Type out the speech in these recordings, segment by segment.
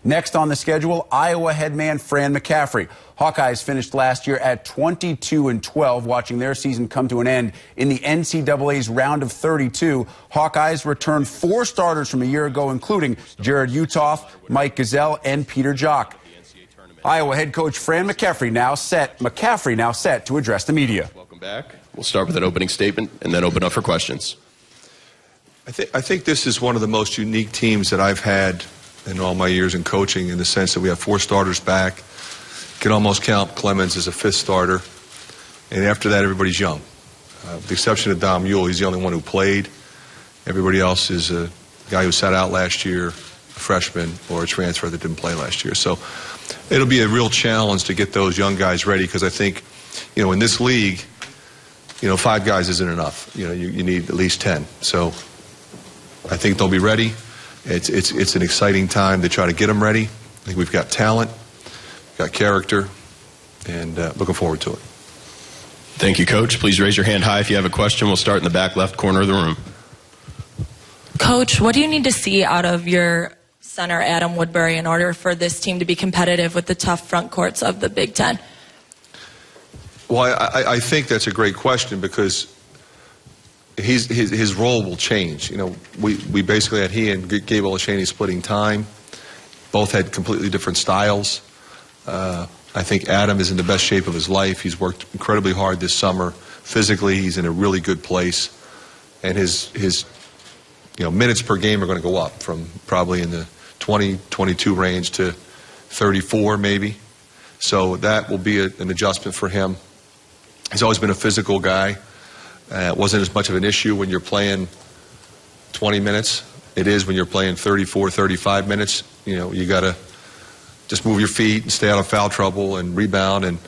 Next on the schedule, Iowa headman Fran McCaffrey. Hawkeyes finished last year at 22-12, watching their season come to an end in the NCAA's round of 32. Hawkeyes returned 4 starters from a year ago, including Jared Utoff, Mike Gazelle, and Peter Jock. Iowa head coach Fran McCaffrey now set to address the media. Welcome back. We'll start with an opening statement and then open up for questions. I think this is one of the most unique teams that I've had in all my years in coaching, in the sense that we have 4 starters back. Can almost count Clemens as a 5th starter. And after that, everybody's young. With the exception of Dom Mule, he's the only one who played. Everybody else is a guy who sat out last year, a freshman, or a transfer that didn't play last year. So it'll be a real challenge to get those young guys ready, because I think, in this league, 5 guys isn't enough. You need at least 10. So I think they'll be ready. It's an exciting time to try to get them ready. I think we've got talent, got character, and looking forward to it. Thank you, Coach. Please raise your hand high if you have a question. We'll start in the back left corner of the room. Coach, what do you need to see out of your center, Adam Woodbury, in order for this team to be competitive with the tough front courts of the Big Ten? Well, I think that's a great question, because his role will change. We basically had he and Gabe Olashany splitting time. Both had completely different styles. I think Adam is in the best shape of his life. He's worked incredibly hard this summer. Physically, he's in a really good place, and his minutes per game are going to go up from probably in the 20, 22 range to 34 maybe. So that will be an adjustment for him. He's always been a physical guy. It wasn't as much of an issue when you're playing 20 minutes. It is when you're playing 34, 35 minutes. You got to just move your feet and stay out of foul trouble and rebound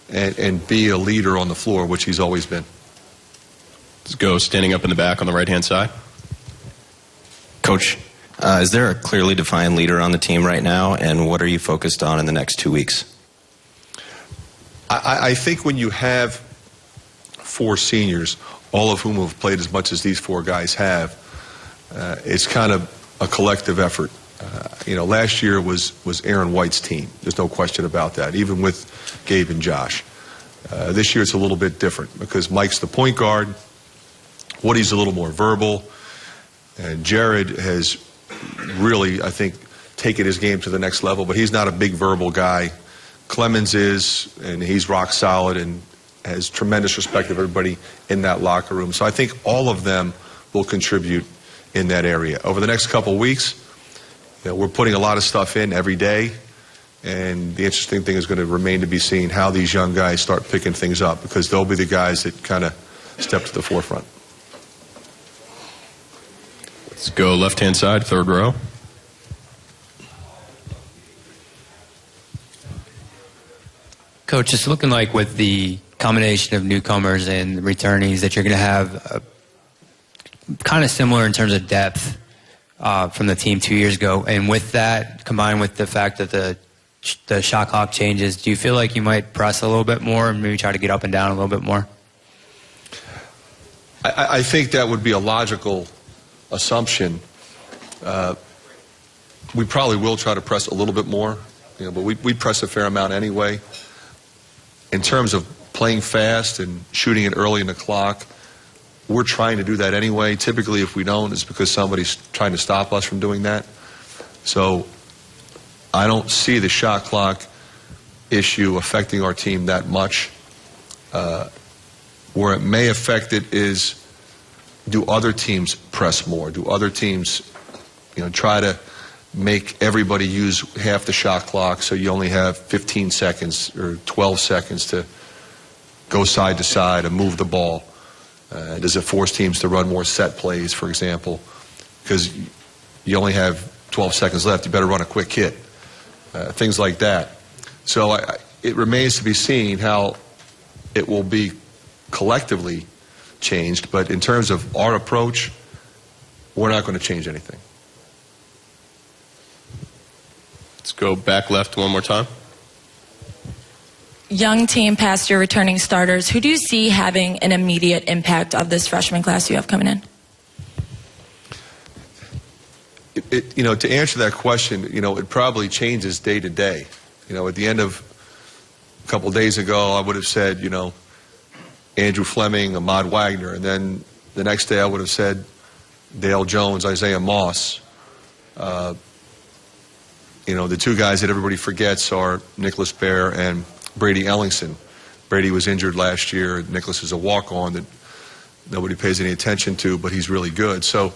and be a leader on the floor, which he's always been. Let's go standing up in the back on the right-hand side. Coach, is there a clearly defined leader on the team right now, and what are you focused on in the next 2 weeks? I think when you have 4 seniors, all of whom have played as much as these 4 guys have, it's kind of a collective effort. Last year was Aaron White's team. There's no question about that, even with Gabe and Josh. This year it's a little bit different, because Mike's the point guard. Woody's a little more verbal. And Jared has really, I think, taken his game to the next level, but he's not a big verbal guy. Clemens is, and he's rock solid and has tremendous respect of everybody in that locker room. So I think all of them will contribute in that area. Over the next couple weeks, we're putting a lot of stuff in every day, and the interesting thing is going to remain to be seen how these young guys start picking things up, because they'll be the guys that kind of step to the forefront. Let's go left-hand side, 3rd row. Coach, it's looking like with the combination of newcomers and returnees that you're going to have kind of similar in terms of depth from the team 2 years ago. And with that, combined with the fact that the shot clock changes, do you feel like you might press a little bit more and maybe try to get up and down a little bit more? I think that would be a logical assumption. We probably will try to press a little bit more, but we press a fair amount anyway. In terms of playing fast and shooting it early in the clock, we're trying to do that anyway. Typically, if we don't, it's because somebody's trying to stop us from doing that. So I don't see the shot clock issue affecting our team that much. Where it may affect it is, do other teams press more? Do other teams, try to make everybody use half the shot clock so you only have 15 seconds or 12 seconds to go side to side and move the ball? Does it force teams to run more set plays, for example? Because you only have 12 seconds left, you better run a quick hit. Things like that. So it remains to be seen how it will be collectively changed, but in terms of our approach, we're not going to change anything. Let's go back left one more time. Young team past your returning starters, who do you see having an immediate impact of this freshman class you have coming in? to answer that question, it probably changes day to day. At the end of a couple of days ago, I would have said, Andrew Fleming, Ahmad Wagner, and then the next day I would have said Dale Jones, Isaiah Moss. The two guys that everybody forgets are Nicholas Bear and Brady Ellingson. Brady was injured last year. Nicholas is a walk-on that nobody pays any attention to, but he's really good. So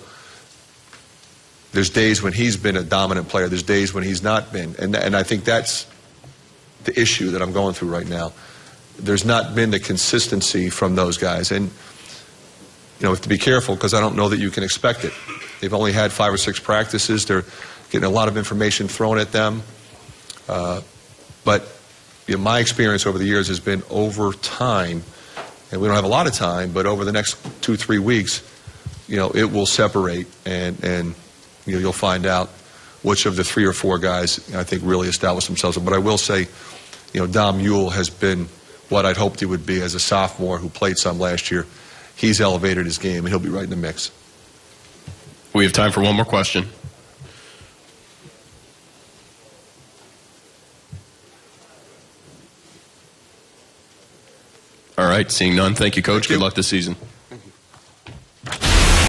there's days when he's been a dominant player. There's days when he's not been. And I think that's the issue that I'm going through right now. There's not been the consistency from those guys. And, you have to be careful because I don't know that you can expect it. They've only had 5 or 6 practices. They're getting a lot of information thrown at them. But my experience over the years has been over time, and we don't have a lot of time, but over the next 2-3 weeks, it will separate, and you'll find out which of the 3 or 4 guys I think really established themselves. But I will say, Dom Ewell has been what I'd hoped he would be as a sophomore who played some last year. He's elevated his game, and he'll be right in the mix. We have time for one more question. All right, seeing none. Thank you, Coach. Good luck this season.